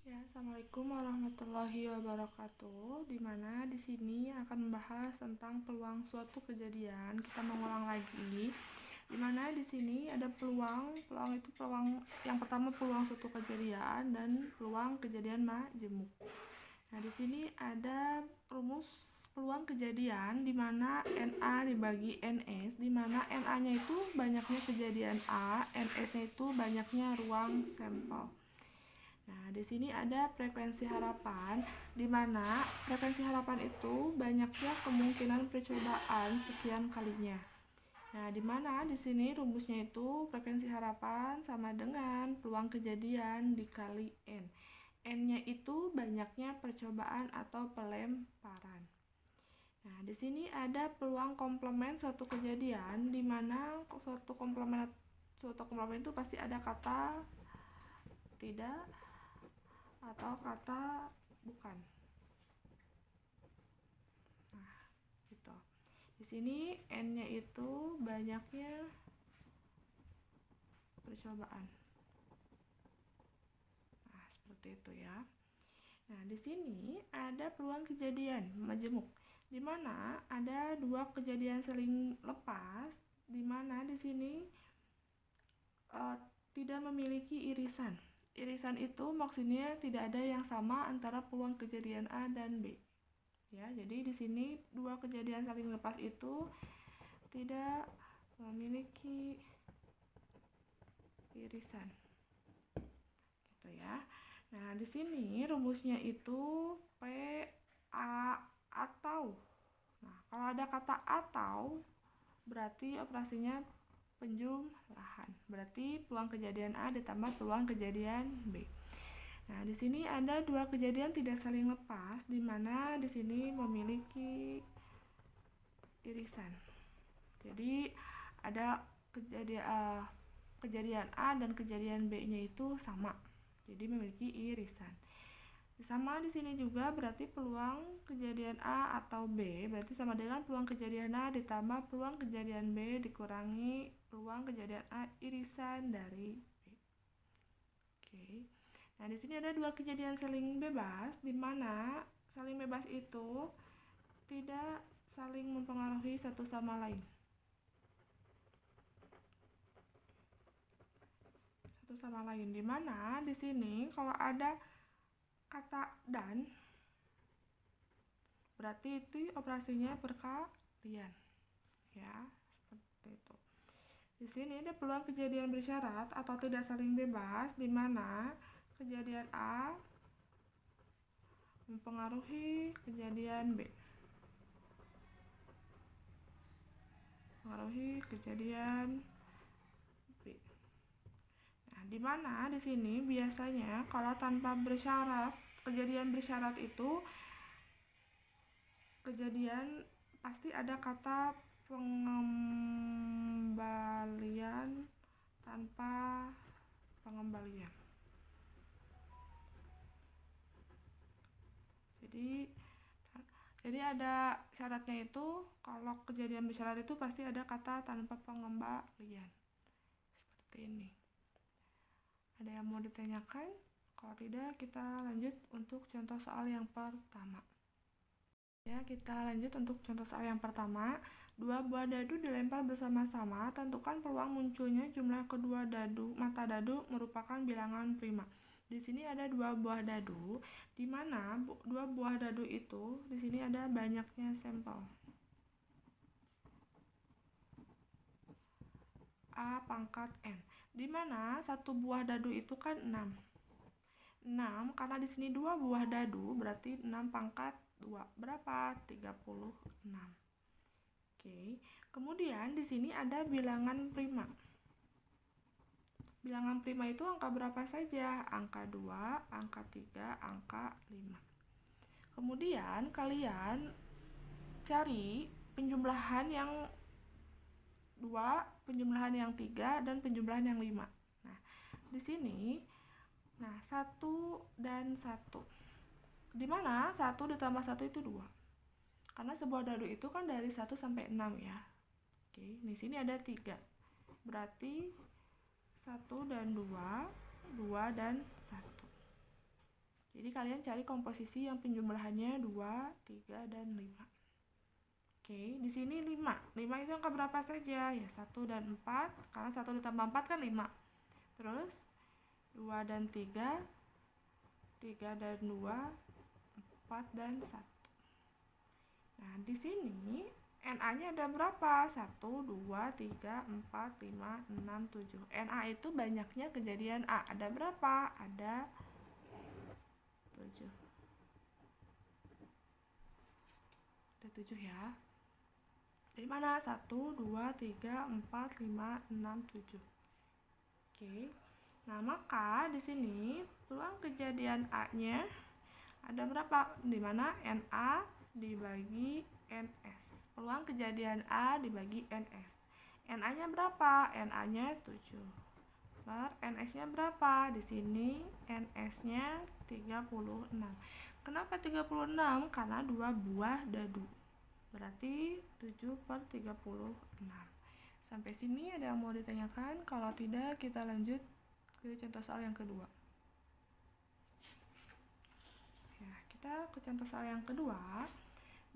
Ya, Assalamualaikum warahmatullahi wabarakatuh. Dimana di sini akan membahas tentang peluang suatu kejadian. Kita mengulang lagi. Dimana di sini ada peluang itu peluang yang pertama peluang suatu kejadian dan peluang kejadian majemuk. Nah, di sini ada rumus peluang kejadian di mana NA dibagi NS, di mana NA-nya itu banyaknya kejadian A, NS-nya itu banyaknya ruang sampel. Nah, di sini ada frekuensi harapan, di mana frekuensi harapan itu banyaknya kemungkinan percobaan sekian kalinya. Nah, di mana di sini rumusnya itu frekuensi harapan sama dengan peluang kejadian dikali N. N-nya itu banyaknya percobaan atau pelemparan. Nah, di sini ada peluang komplement suatu kejadian, di mana suatu komplement itu pasti ada kata tidak atau kata bukan. Nah, gitu. Di sini N-nya itu banyaknya percobaan. Nah, seperti itu ya. Nah, di sini ada peluang kejadian majemuk, di mana ada dua kejadian saling lepas, di mana di sini tidak memiliki irisan. Irisan itu maksudnya tidak ada yang sama antara peluang kejadian A dan B. Ya, jadi di sini dua kejadian saling lepas itu tidak memiliki irisan. Gitu ya. Nah, di sini rumusnya itu P A atau. Nah, kalau ada kata atau berarti operasinya penjumlahan. Berarti peluang kejadian A ditambah peluang kejadian B. Nah, di sini ada dua kejadian tidak saling lepas, di mana di sini memiliki irisan. Jadi ada kejadian A dan kejadian B-nya itu sama. Jadi memiliki irisan. Sama di sini juga berarti peluang kejadian A atau B berarti sama dengan peluang kejadian A ditambah peluang kejadian B dikurangi peluang kejadian A irisan dari B. Oke. Nah, di sini ada dua kejadian saling bebas, di mana saling bebas itu tidak saling mempengaruhi satu sama lain. Di mana di sini kalau ada kata dan berarti itu operasinya perkalian. Ya, seperti itu. Di sini ada peluang kejadian bersyarat atau tidak saling bebas, di mana kejadian A mempengaruhi kejadian B. Mempengaruhi kejadian B. Nah, di mana di sini biasanya kalau tanpa bersyarat, kejadian bersyarat itu kejadian pasti ada kata pengembalian tanpa pengembalian. Jadi ada syaratnya itu, kalau kejadian bersyarat itu pasti ada kata tanpa pengembalian. Seperti ini. Ada yang mau ditanyakan? Kalau tidak, kita lanjut untuk contoh soal yang pertama. Ya, kita lanjut untuk contoh soal yang pertama. Dua buah dadu dilempar bersama-sama, tentukan peluang munculnya jumlah kedua mata dadu merupakan bilangan prima. Di sini ada dua buah dadu, di mana dua buah dadu itu di sini ada banyaknya sampel. A pangkat N. Di mana satu buah dadu itu kan 6. 6 karena di sini dua buah dadu berarti 6 pangkat 2 berapa? 36. Oke. Kemudian di sini ada bilangan prima. Bilangan prima itu angka berapa saja? Angka 2, angka 3, angka 5. Kemudian kalian cari penjumlahan yang 2, penjumlahan yang 3, dan penjumlahan yang 5. Nah, di sini 1 dan 1. Di mana 1 ditambah 1 itu 2. Karena sebuah dadu itu kan dari 1 sampai 6 ya. Oke, di sini ada 3. Berarti 1 dan 2, 2 dan 1. Jadi kalian cari komposisi yang penjumlahannya 2, 3, dan 5. Oke, di sini 5. 5 itu angka berapa saja? Ya, 1 dan 4. Karena 1 ditambah 4 kan 5. Terus 2 dan 3, 3 dan 2, 4 dan 1. Nah, di sini NA-nya ada berapa? 1, 2, 3, 4, 5, 6, 7. NA itu banyaknya kejadian A. Ada berapa? Ada 7. Ada 7 ya. Dari mana? 1, 2, 3, 4, 5, 6, 7. Oke. Nah, maka di sini peluang kejadian A-nya ada berapa? Di mana NA dibagi NS. Peluang kejadian A dibagi NS. NA-nya berapa? NA-nya 7. Per NS-nya berapa? Di sini NS-nya 36. Kenapa 36? Karena 2 buah dadu. Berarti 7 per 36. Sampai sini ada yang mau ditanyakan? Kalau tidak, kita lanjut ke contoh soal yang kedua. Ya, kita ke contoh soal yang kedua.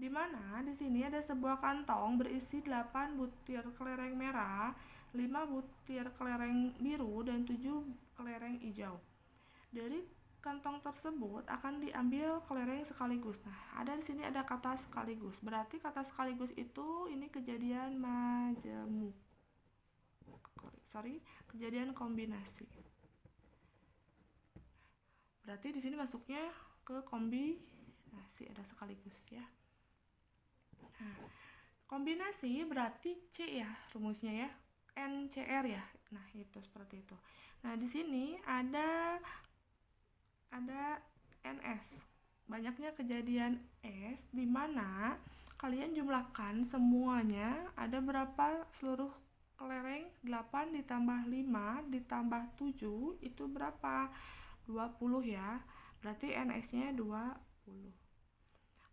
Di mana di sini ada sebuah kantong berisi 8 butir kelereng merah, 5 butir kelereng biru, dan 7 kelereng hijau. Dari kantong tersebut akan diambil kelereng sekaligus. Nah, ada di sini ada kata sekaligus. Berarti kata sekaligus itu ini kejadian majemuk. Kejadian kombinasi. Berarti di sini masuknya ke kombinasi, ada sekaligus ya. Nah, kombinasi berarti C ya rumusnya ya, NCR ya. Nah, itu seperti itu. Nah, di sini ada NS. Banyaknya kejadian S, di mana kalian jumlahkan semuanya ada berapa seluruh kelereng. 8 ditambah 5 ditambah 7 itu berapa? 20 ya. Berarti NS-nya 20.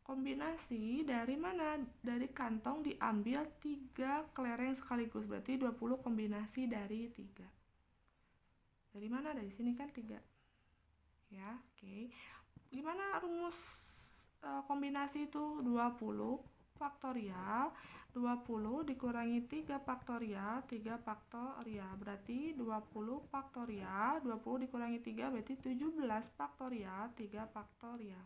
Kombinasi dari mana? Dari kantong diambil 3 kelereng sekaligus. Berarti 20 kombinasi dari 3. Dari mana? Dari sini kan 3. Ya, oke. Gimana rumus kombinasi itu? 20 faktorial. 20 dikurangi 3 faktorial. 3 faktorial. Berarti 20 faktorial. 20 dikurangi 3 berarti 17 faktorial. 3 faktorial.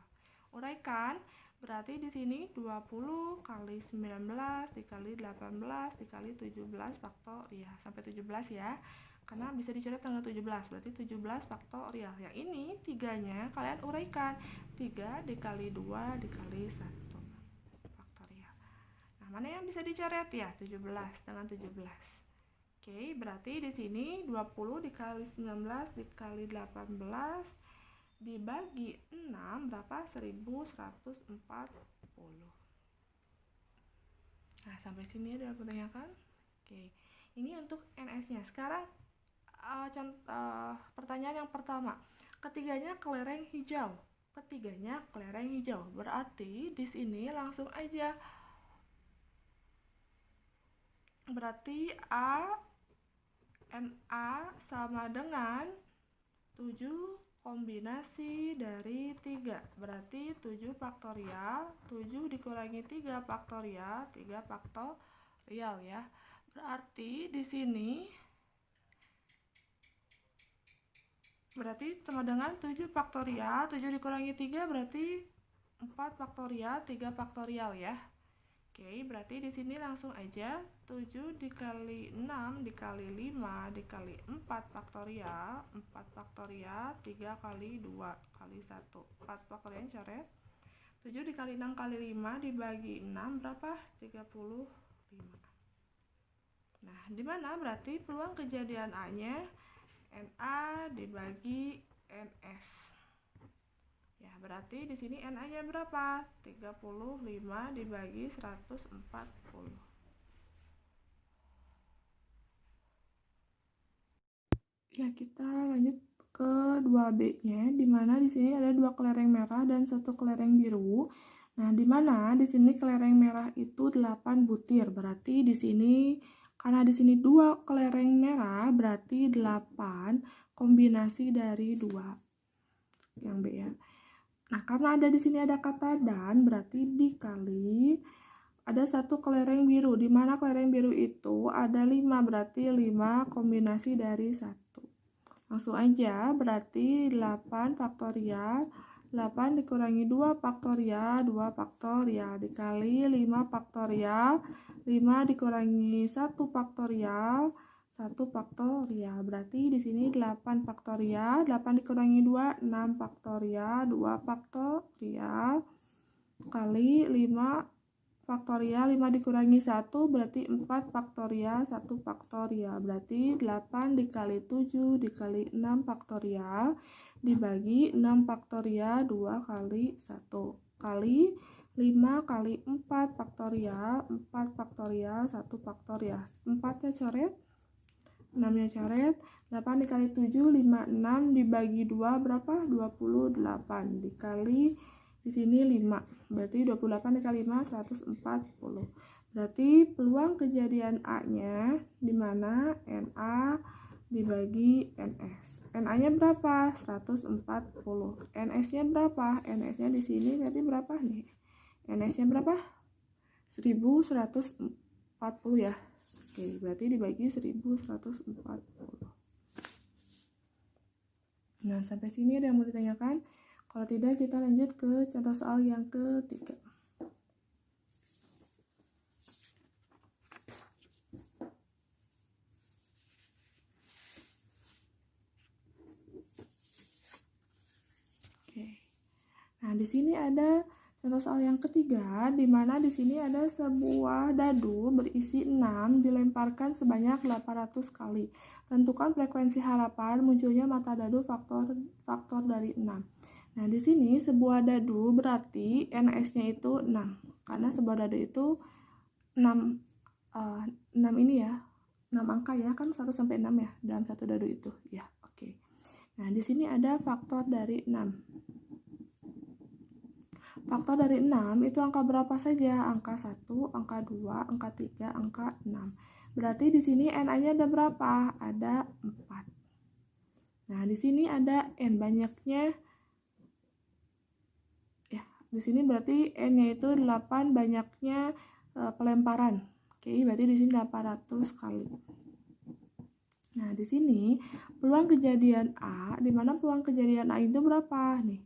Uraikan. Berarti di sini 20 kali 19 dikali 18 dikali 17 faktorial. Sampai 17 ya. Karena bisa dicoret tanggal 17. Berarti 17 faktorial. Yang ini 3-nya kalian uraikan. 3 dikali 2 dikali 1 faktorial. Nah, mana yang bisa dicoret ya? 17 dengan 17. Oke, berarti di sini 20 dikali 19 dikali 18 dibagi 6 berapa? 1140. Nah, sampai sini ada pertanyaan? Oke, ini untuk NS-nya. Sekarang pertanyaan yang pertama. Ketiganya kelereng hijau. Ketiganya kelereng hijau. Berarti di sini langsung aja. Berarti NA sama dengan 7 kombinasi dari 3. Berarti 7 faktorial, 7 dikurangi 3 faktorial, 3 faktorial ya. Berarti di sini sama dengan 7 faktorial, 7 dikurangi 3 berarti 4 faktorial, 3 faktorial ya. Oke, berarti di sini langsung aja 7 dikali 6 dikali 5 dikali 4 faktorial, 4 faktorial, 3 kali 2 kali 1, 4 faktorial coret. 7 dikali 6 kali 5 dibagi 6 berapa? 35. Nah, di mana berarti peluang kejadian A-nya NA dibagi NS. Ya, berarti di sini NA-nya berapa? 35 dibagi 140. Ya, kita lanjut ke 2B-nya, di mana di sini ada 2 kelereng merah dan 1 kelereng biru. Nah, di mana di sini kelereng merah itu 8 butir. Berarti di sini karena di sini 2 kelereng merah berarti 8 kombinasi dari 2. Yang B ya. Nah, karena ada di sini ada kata dan, berarti dikali ada satu kelereng biru, di mana kelereng biru itu ada 5, berarti 5 kombinasi dari 1. Langsung aja, berarti 8 faktorial, 8 dikurangi 2 faktorial, 2 faktorial, dikali 5 faktorial, 5 dikurangi 1 faktorial, 1 faktorial. Berarti di sini 8 faktorial, 8 dikurangi 2, 6 faktorial, 2 faktorial, kali 5 faktorial, 5 dikurangi 1 berarti 4 faktorial, 1 faktorial. Berarti 8 dikali 7 dikali 6 faktorial dibagi 6 faktorial 2 kali 1 kali 5 kali 4 faktorial, 4 faktorial, 1 faktorial. 4-nya coret, 6-nya coret, 8 dikali 7, 5, 6 dibagi 2 berapa? 28 dikali di sini 5. Berarti 28 dikali 5 140. Berarti peluang kejadian A-nya di mana NA dibagi NS. NA-nya berapa? 140. NS-nya berapa? NS-nya di sini tadi berapa nih? NS-nya berapa? 1140 ya. Oke, berarti dibagi 1140. Nah, sampai sini ada yang mau ditanyakan? Kalau tidak, kita lanjut ke contoh soal yang ketiga. Oke. Nah, di sini ada contoh soal yang ketiga, di mana di sini ada sebuah dadu berisi 6 dilemparkan sebanyak 800 kali. Tentukan frekuensi harapan munculnya mata dadu faktor dari 6. Nah, di sini sebuah dadu berarti NS-nya itu 6. Karena sebuah dadu itu 6 ini ya. 6 angka ya, kan 1 sampai 6 ya dalam satu dadu itu. Ya, oke. Nah, di sini ada faktor dari 6. Faktor dari 6 itu angka berapa saja? Angka 1, angka 2, angka 3, angka 6. Berarti di sini NA-nya ada berapa? Ada 4. Nah, di sini ada N banyaknya. Ya, di sini berarti N-nya itu 8 banyaknya pelemparan. Oke, berarti di sini 800 kali. Nah, di sini peluang kejadian A, di mana peluang kejadian A itu berapa nih?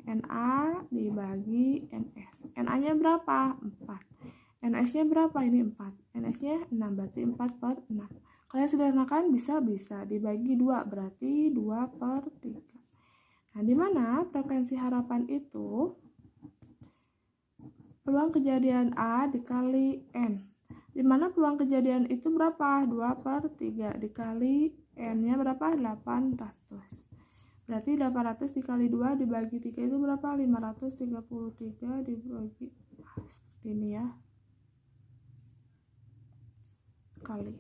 NA dibagi NS. NA-nya berapa? 4. NS-nya berapa? Ini 4. NS-nya 6, berarti 4 per 6. Kalian sederhanakan? Bisa dibagi 2, berarti 2 per 3. Nah, di mana frekuensi harapan itu peluang kejadian A dikali N. Di mana peluang kejadian itu berapa? 2 per 3 dikali N-nya berapa? 800. Berarti 800 dikali 2 dibagi 3 itu berapa? 533 dibagi seperti ini ya. Kali.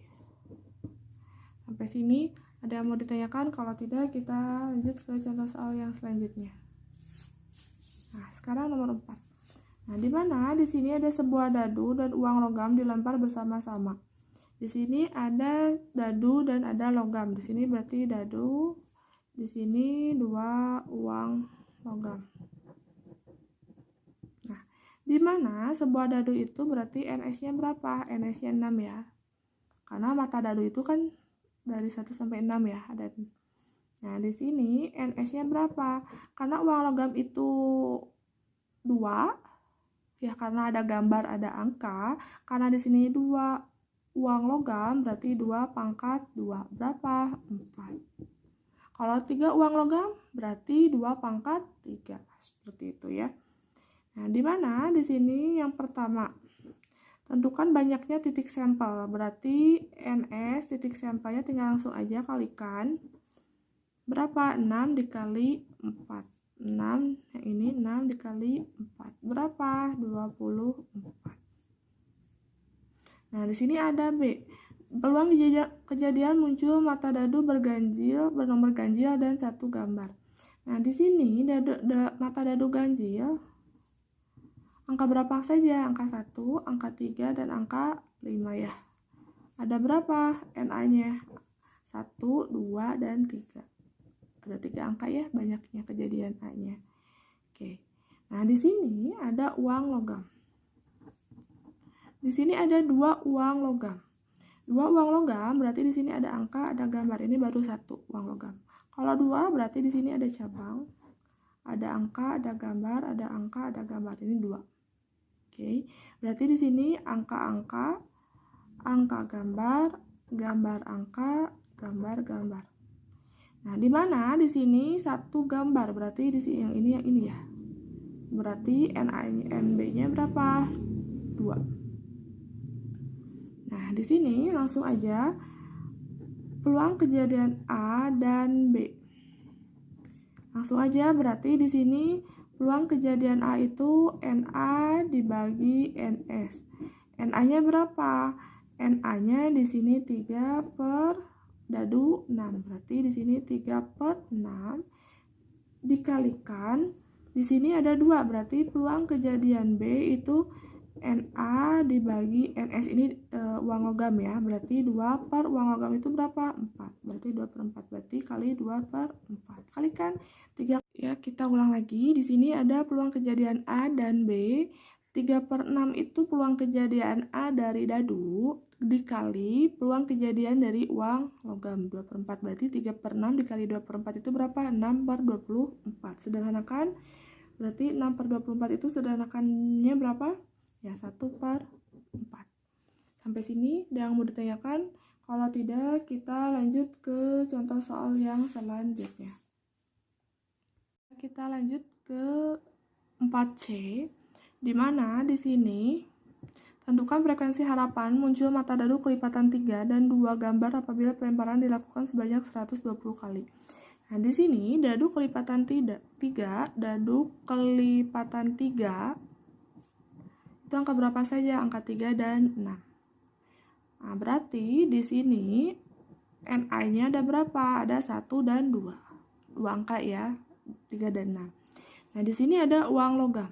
Sampai sini ada yang mau ditanyakan? Kalau tidak, kita lanjut ke contoh soal yang selanjutnya. Nah, sekarang nomor 4. Nah, di mana di sini ada sebuah dadu dan uang logam dilempar bersama-sama. Di sini ada dadu dan ada logam. Di sini berarti dadu, di sini 2 uang logam. Nah, di mana sebuah dadu itu berarti NS-nya berapa? NS-nya 6 ya. Karena mata dadu itu kan dari 1 sampai 6 ya. Nah, di sini NS-nya berapa? Karena uang logam itu 2 ya, karena ada gambar, ada angka. Karena di sini 2 uang logam berarti 2 pangkat 2. Berapa? 4. Kalau 3 uang logam berarti 2 pangkat 3. Seperti itu ya. Nah, di mana di sini yang pertama tentukan banyaknya titik sampel. Berarti NS titik sampelnya tinggal langsung aja kalikan. Berapa? 6 dikali 4. 6, yang ini 6 dikali 4. Berapa? 24. Nah, di sini ada B. Peluang kejadian muncul mata dadu bernomor ganjil dan 1 gambar. Nah, di sini mata dadu ganjil angka berapa saja? Angka 1, angka 3, dan angka 5 ya. Ada berapa NA-nya? 1, 2, dan 3. Ada 3 angka ya banyaknya kejadian A-nya. Oke. Nah, di sini ada uang logam. Di sini ada 2 uang logam. 2 uang logam berarti di sini ada angka, ada gambar. Ini baru 1 uang logam. Kalau 2 berarti di sini ada cabang, ada angka, ada gambar, ada angka, ada gambar. Ini 2. Oke. Berarti di sini angka-angka, angka gambar, gambar angka, gambar gambar. Nah, di mana di sini 1 gambar, berarti di sini yang ini ya. Berarti NB-nya berapa? 2. Nah, di sini langsung aja peluang kejadian A dan B. Langsung aja, berarti di sini peluang kejadian A itu NA dibagi NS. NA-nya berapa? NA-nya di sini 3 per dadu 6. Berarti di sini 3 per 6 dikalikan di sini ada 2. Berarti peluang kejadian B itu NA dibagi NS. Ini uang logam ya. Berarti 2 per uang logam itu berapa? 4. Berarti 2 per 4. Berarti kali 2 per 4. Kalikan 3. Ya, kita ulang lagi. Di sini ada peluang kejadian A dan B. 3 per 6 itu peluang kejadian A dari dadu dikali peluang kejadian dari uang logam 2 per 4. Berarti 3 per 6 dikali 2 per 4 itu berapa? 6 per 24. Sederhanakan. Berarti 6 per 24 itu sederhanakannya berapa? Ya, 1 per 4. Sampai sini ada yang mau ditanyakan? Kalau tidak, kita lanjut ke contoh soal yang selanjutnya. Kita lanjut ke 4C, di mana di sini tentukan frekuensi harapan muncul mata dadu kelipatan 3 dan 2 gambar apabila pelemparan dilakukan sebanyak 120 kali. Nah, di sini dadu kelipatan 3, dadu kelipatan 3 itu angka berapa saja? Angka 3 dan 6. Nah, berarti di sini NI-nya ada berapa? Ada 1 dan 2. 2 angka ya, 3 dan 6. Nah, di sini ada uang logam.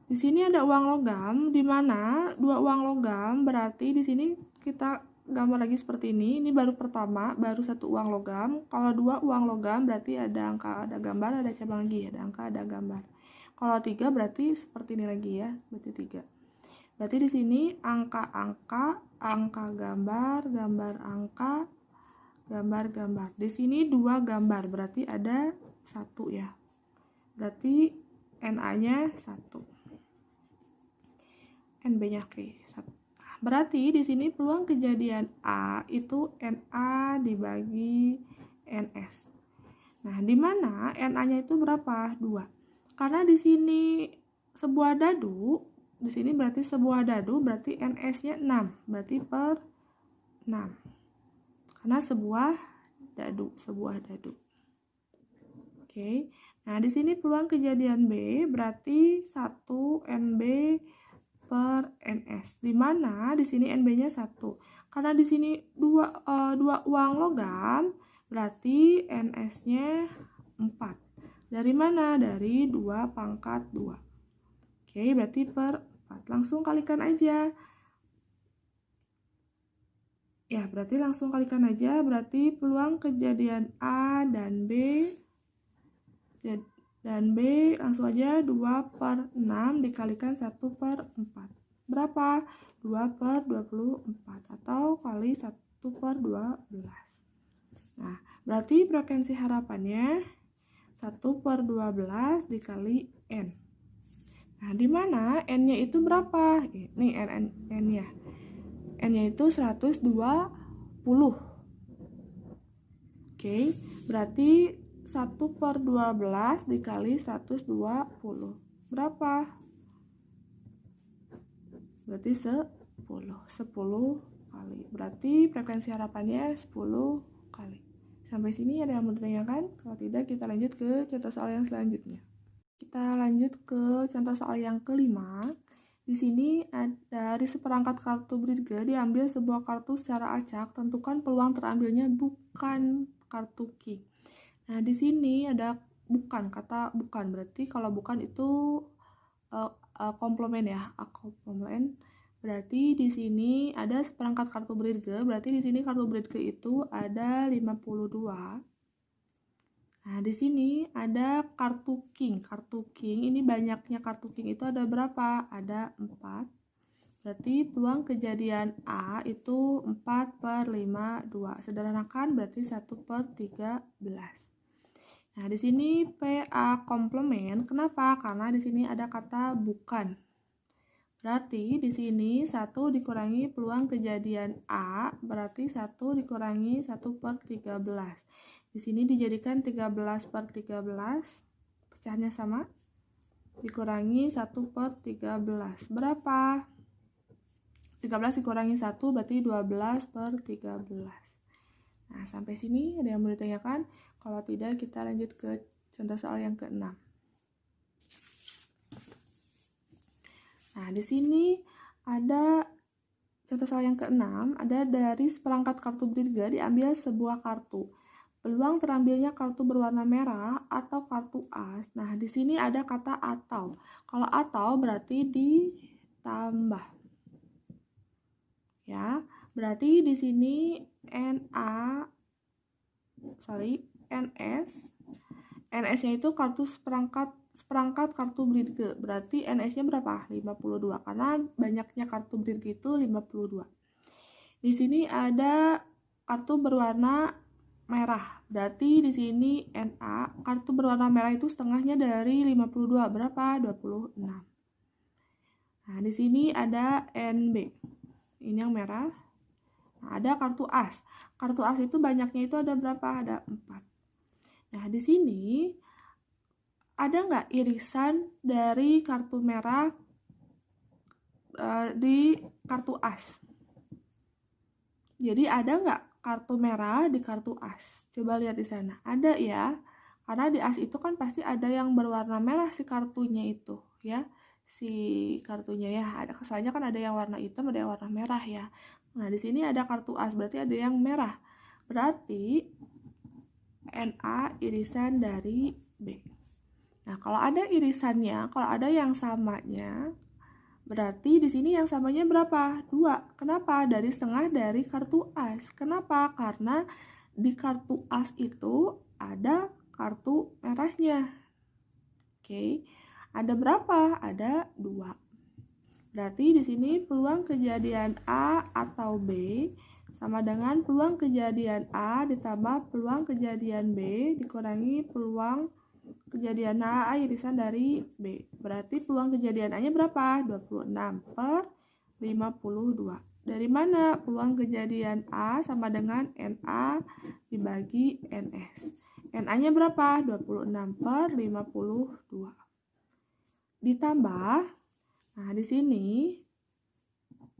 Di sini ada uang logam, di mana 2 uang logam, berarti di sini kita gambar lagi seperti ini. Ini baru pertama, baru 1 uang logam. Kalau 2 uang logam berarti ada angka, ada gambar, ada cabang lagi, ada angka, ada gambar. Kalau 3 berarti seperti ini lagi ya, berarti 3. Berarti di sini angka-angka, angka gambar, gambar angka, gambar gambar. Di sini 2 gambar, berarti ada 1 ya. Berarti NA-nya 1. NB-nya oke. Berarti di sini peluang kejadian A itu NA dibagi NS. Nah, di mana NA-nya itu berapa? 2. Karena di sini sebuah dadu, di sini berarti sebuah dadu, berarti NS-nya 6. Berarti per 6. Karena sebuah dadu. Oke. Nah, di sini peluang kejadian B berarti 1 NB per NS, di mana di sini NB-nya 1. Karena di sini 2 uang logam, berarti NS-nya 4. Dari mana? Dari 2 pangkat 2. Oke, berarti per 4. Langsung kalikan aja. Ya, berarti langsung kalikan aja. Berarti peluang kejadian A dan B langsung aja 2 per 6 dikalikan 1 per 4. Berapa? 2 per 24 atau kali 1 per 12. Nah, berarti frekuensi harapannya 1 per 12 dikali N. Nah, di mana N-nya itu berapa? Ini N-nya. N-nya itu 120. Oke, berarti 1 per 12 dikali 120. Berapa? Berarti 10 kali. Berarti frekuensi harapannya 10 kali. Sampai sini ada yang mau ditanyakan? Kalau tidak, kita lanjut ke contoh soal yang selanjutnya. Kita lanjut ke contoh soal yang kelima. Di sini dari seperangkat kartu Bridge diambil sebuah kartu secara acak. Tentukan peluang terambilnya bukan kartu King. Nah, di sini ada bukan, kata bukan. Berarti kalau bukan itu komplement ya, komplement. Berarti di sini ada seperangkat kartu Bridge. Berarti di sini kartu Bridge itu ada 52. Nah, di sini ada kartu king. Kartu king ini banyaknya kartu king itu ada berapa? Ada 4. Berarti peluang kejadian A itu 4/5, 2. Sederhanakan berarti 1/13. Nah, di sini PA komplement. Kenapa? Karena di sini ada kata bukan. Berarti di sini 1 dikurangi peluang kejadian A, berarti 1 dikurangi 1/13. Di sini dijadikan 13/13, pecahnya sama, dikurangi 1/13. Berapa? 13 dikurangi 1 berarti 12/13. Nah, sampai sini ada yang mau ditanyakan? Kalau tidak, kita lanjut ke contoh soal yang ke-6. Nah, di sini ada contoh soal yang ke-6, ada dari seperangkat kartu bertiga diambil sebuah kartu. Peluang terambilnya kartu berwarna merah atau kartu as. Nah, di sini ada kata atau. Kalau atau berarti ditambah. Ya, berarti di sini NS-nya itu kartu seperangkat kartu bertiga. Berarti NS-nya berapa? 52. Karena banyaknya kartu bertiga itu 52. Di sini ada kartu berwarna merah. Berarti di sini NA, kartu berwarna merah itu setengahnya dari 52. Berapa? 26. Nah, di sini ada NB. Ini yang merah. Nah, ada kartu as. Kartu as itu banyaknya itu ada berapa? Ada 4. Nah, di sini ada nggak irisan dari kartu merah di kartu as? Jadi ada nggak kartu merah di kartu as? Coba lihat di sana. Ada ya. Karena di as itu kan pasti ada yang berwarna merah si kartunya itu, ya. Si kartunya ya. Soalnya kan ada yang warna hitam, ada yang warna merah ya. Nah, di sini ada kartu as, berarti ada yang merah. Berarti NA irisan dari B. Nah, kalau ada irisannya, kalau ada yang samanya, berarti di sini yang samanya berapa? 2. Kenapa? Dari setengah dari kartu as. Kenapa? Karena di kartu as itu ada kartu merahnya. Oke. Ada berapa? Ada 2. Berarti di sini peluang kejadian A atau B sama dengan peluang kejadian A ditambah peluang kejadian B dikurangi peluang kejadian A irisan dari B. Berarti peluang kejadian A-nya berapa? 26/52. Dari mana peluang kejadian A sama dengan NA dibagi NS? NA-nya berapa? 26/52. Ditambah, nah di sini,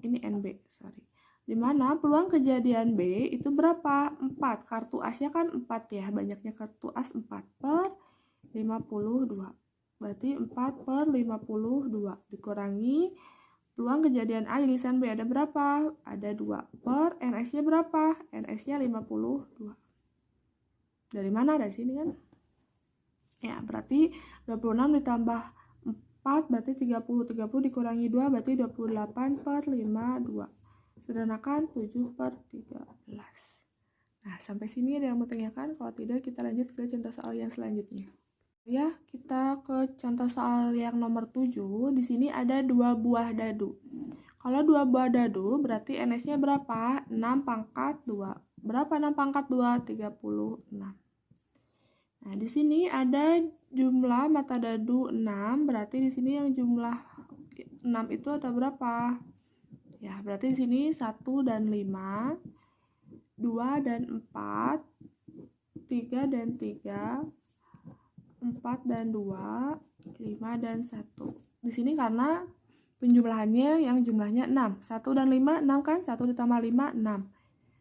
ini NB, sorry. Di mana peluang kejadian B itu berapa? 4. Kartu as-nya kan 4 ya, banyaknya kartu as 4/52. Berarti 4/52 dikurangi peluang kejadian A irisan B ada berapa? Ada 2. Per NS-nya berapa? NS-nya 52. Dari mana? Dari sini kan? Ya, berarti 26 ditambah 4 berarti 30. 30 dikurangi 2 berarti 28/52. Sederhanakan 7/13. Nah, sampai sini ada yang mau tanyakan? Kalau tidak, kita lanjut ke contoh soal yang selanjutnya. Ya, kita ke contoh soal yang nomor 7. Di sini ada 2 buah dadu. Kalau 2 buah dadu berarti NS-nya berapa? 6/2. Berapa 6/2? 36. Nah, di sini ada jumlah mata dadu 6, berarti di sini yang jumlah 6 itu ada berapa? Ya, berarti di sini 1 dan 5, 2 dan 4, 3 dan 3, 4 dan 2, 5 dan 1. Di sini karena penjumlahannya yang jumlahnya 6. 1 dan 5, 6 kan? 1 ditambah 5, 6.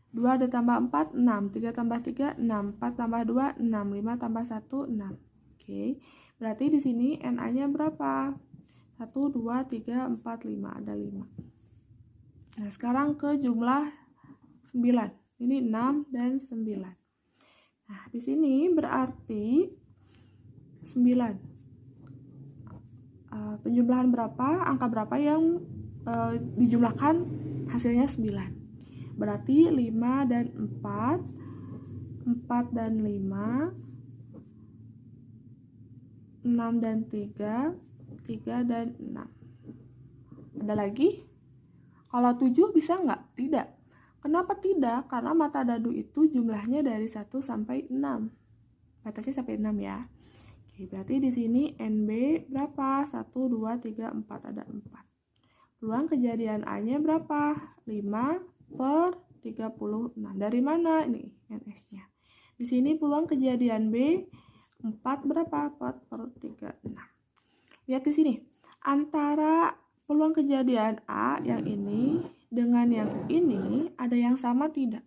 2 ditambah 4, 6. 3 tambah 3, 6. 4 tambah 2, 6. 5 tambah 1, 6. Oke. Berarti di sini NA-nya berapa? 1, 2, 3, 4, 5. Ada 5. Nah, sekarang ke jumlah 9. Ini 6 dan 9. Nah, di sini berarti 9. Penjumlahan berapa? Angka berapa yang dijumlahkan hasilnya 9? Berarti 5 dan 4, 4 dan 5, 6 dan 3, 3 dan 6. Ada lagi? Kalau 7 bisa nggak? Tidak. Kenapa tidak? Karena mata dadu itu jumlahnya dari 1 sampai 6. Batasnya sampai 6 ya. Oke, berarti di sini NB berapa? 1, 2, 3, 4. Ada 4. Peluang kejadian A-nya berapa? 5 per 36. Dari mana ini NS-nya? Di sini peluang kejadian B 4 berapa? 4 per 36. Lihat di sini. Antara peluang kejadian A yang ini dengan yang ini ada yang sama tidak?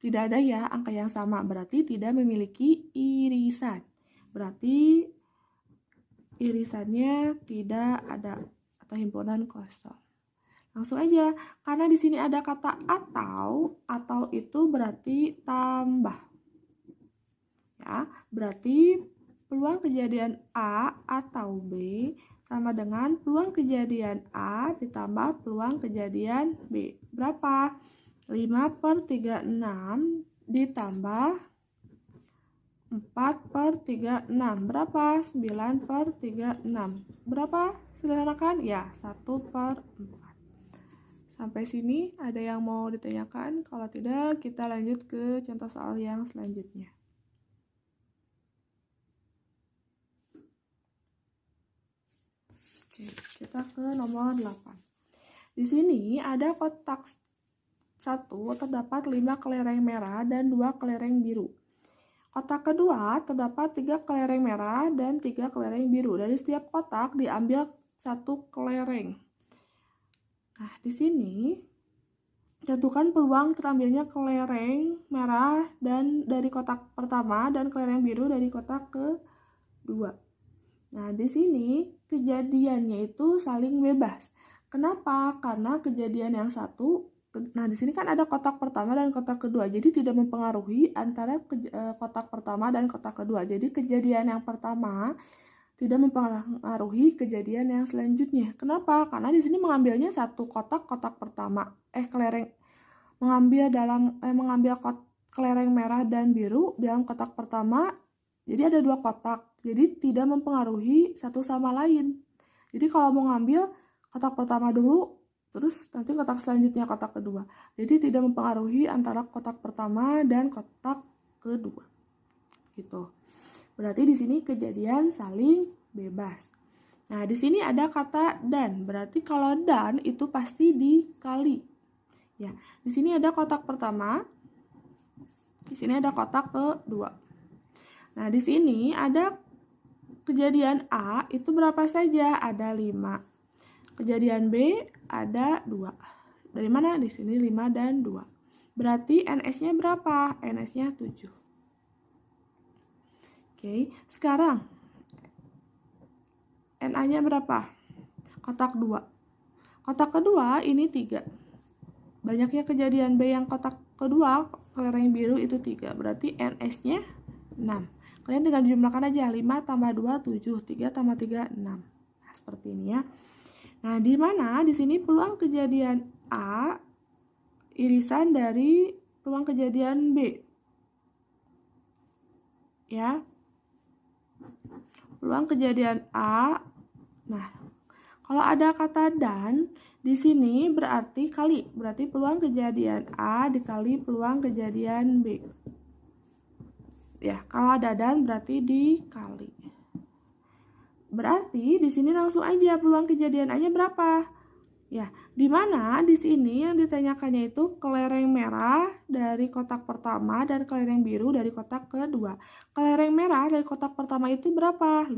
Tidak ada ya angka yang sama, berarti tidak memiliki irisan. Berarti irisannya tidak ada atau himpunan kosong. Langsung aja, karena di sini ada kata atau itu berarti tambah. Ya, berarti peluang kejadian A atau B sama dengan peluang kejadian A ditambah peluang kejadian B. Berapa? 5 per 36 ditambah 4 per 36. Berapa? 9 per 36. Berapa? Sederhanakan? Ya, 1 per 4. Sampai sini ada yang mau ditanyakan? Kalau tidak, kita lanjut ke contoh soal yang selanjutnya. Oke, kita ke nomor 8. Di sini ada kotak 1 terdapat 5 kelereng merah dan 2 kelereng biru. Kotak kedua terdapat 3 kelereng merah dan 3 kelereng biru. Dari setiap kotak diambil 1 kelereng. Nah, di sini tentukan peluang terambilnya kelereng merah dan dari kotak pertama dan kelereng biru dari kotak kedua. Nah, di sini kejadiannya itu saling bebas. Kenapa? Karena kejadian yang satu, nah di sini kan ada kotak pertama dan kotak kedua, jadi tidak mempengaruhi antara kotak pertama dan kotak kedua. Jadi kejadian yang pertama tidak mempengaruhi kejadian yang selanjutnya. Kenapa? Karena di sini mengambilnya satu kotak pertama, kelereng mengambil kelereng merah dan biru dalam kotak pertama. Jadi ada 2 kotak, jadi tidak mempengaruhi satu sama lain. Jadi kalau mau ngambil kotak pertama dulu, terus nanti kotak selanjutnya kotak kedua. Jadi tidak mempengaruhi antara kotak pertama dan kotak kedua. Gitu. Berarti di sini kejadian saling bebas. Nah, di sini ada kata dan. Berarti kalau dan itu pasti dikali. Ya, di sini ada kotak pertama. Di sini ada kotak kedua. Nah, di sini ada kejadian A itu berapa saja? Ada 5. Kejadian B ada 2. Dari mana? Di sini 5 dan 2. Berarti NS-nya berapa? NS-nya 7. Oke, sekarang NA-nya berapa? Kotak 2. Kotak kedua ini 3. Banyaknya kejadian B yang kotak kedua, kelereng biru itu 3. Berarti NS-nya 6. Kalian tinggal dijumlahkan aja, 5 tambah 2, 7, 3 tambah 3, 6. Nah, seperti ini ya. Nah, di mana di sini peluang kejadian A irisan dari peluang kejadian B. Ya. Peluang kejadian A. Nah, kalau ada kata dan, di sini berarti kali. Berarti peluang kejadian A dikali peluang kejadian B. Ya, kalau ada dan berarti dikali. Berarti di sini langsung aja peluang kejadian A-nya berapa? Ya, di mana di sini yang ditanyakannya itu kelereng merah dari kotak pertama dan kelereng biru dari kotak kedua. Kelereng merah dari kotak pertama itu berapa? 5.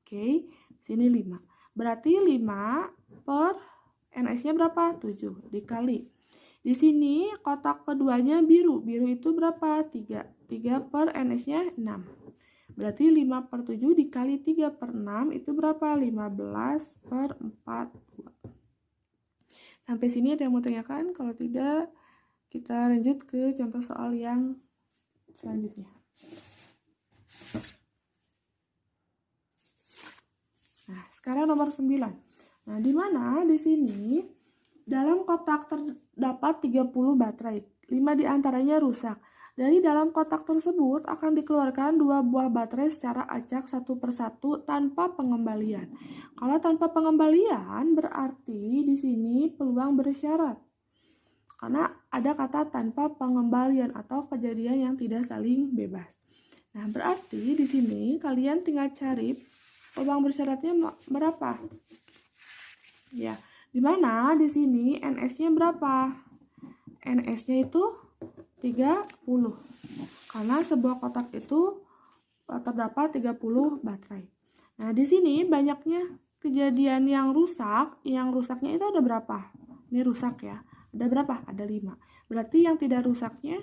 Oke, sini 5. Berarti 5 per NS-nya berapa? 7 dikali. Di sini kotak keduanya biru. Biru itu berapa? 3. 3 per NS-nya 6. Berarti 5 per 7 dikali 3 per 6 itu berapa? 15 per 42. Sampai sini ada yang mau tanyakan? Kalau tidak, kita lanjut ke contoh soal yang selanjutnya. Nah, sekarang nomor 9. Nah, di mana di sini dalam kotak terdapat 30 baterai. 5 diantaranya rusak. Dari dalam kotak tersebut akan dikeluarkan 2 buah baterai secara acak satu persatu tanpa pengembalian. Kalau tanpa pengembalian berarti di sini peluang bersyarat. Karena ada kata tanpa pengembalian atau kejadian yang tidak saling bebas. Nah, berarti di sini kalian tinggal cari peluang bersyaratnya berapa. Ya, di mana di sini NS-nya berapa? NS-nya itu 30. Karena sebuah kotak itu terdapat 30 baterai. Nah, di sini banyaknya kejadian yang rusak. Yang rusaknya itu ada berapa? Ini rusak ya. Ada berapa? Ada 5. Berarti yang tidak rusaknya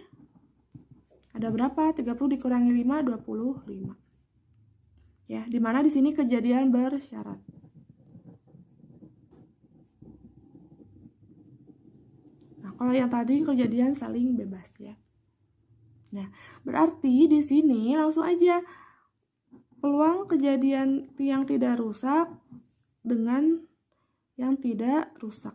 ada berapa? 30 dikurangi 5, 25. Ya, di mana di sini kejadian bersyarat. Nah, kalau yang tadi kejadian saling bebas ya. Nah, berarti di sini langsung aja peluang kejadian yang tidak rusak dengan yang tidak rusak.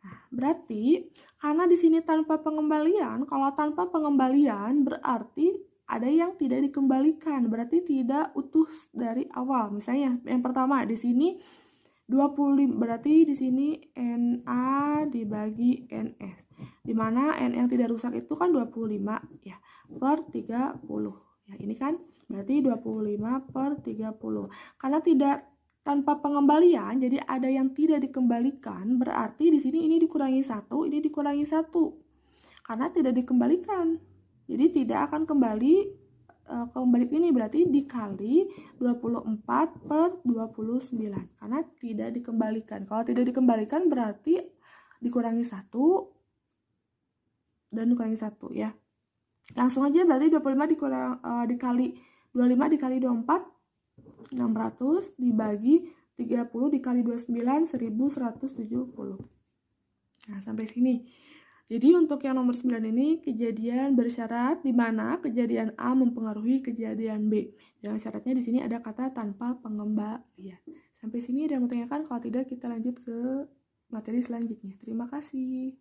Nah, berarti karena di sini tanpa pengembalian, kalau tanpa pengembalian berarti ada yang tidak dikembalikan, berarti tidak utuh dari awal. Misalnya yang pertama di sini 25, berarti di sini NA dibagi NS. Di mana N yang tidak rusak itu kan 25 ya, per 30. Ya, ini kan berarti 25 per 30. Karena tidak tanpa pengembalian, jadi ada yang tidak dikembalikan, berarti di sini ini dikurangi 1, ini dikurangi 1. Karena tidak dikembalikan. Jadi tidak akan kembali ini berarti dikali 24 per 29 karena tidak dikembalikan. Kalau tidak dikembalikan berarti dikurangi 1 dan dikurangi 1 ya. Langsung aja berarti 25 dikali 25 dikali 24 600 dibagi 30 dikali 29 1170. Nah, sampai sini. Jadi untuk yang nomor 9 ini kejadian bersyarat di mana kejadian A mempengaruhi kejadian B. Yang syaratnya di sini ada kata tanpa pengembalian. Sampai sini ada yang mau tanyakan? Kalau tidak kita lanjut ke materi selanjutnya. Terima kasih.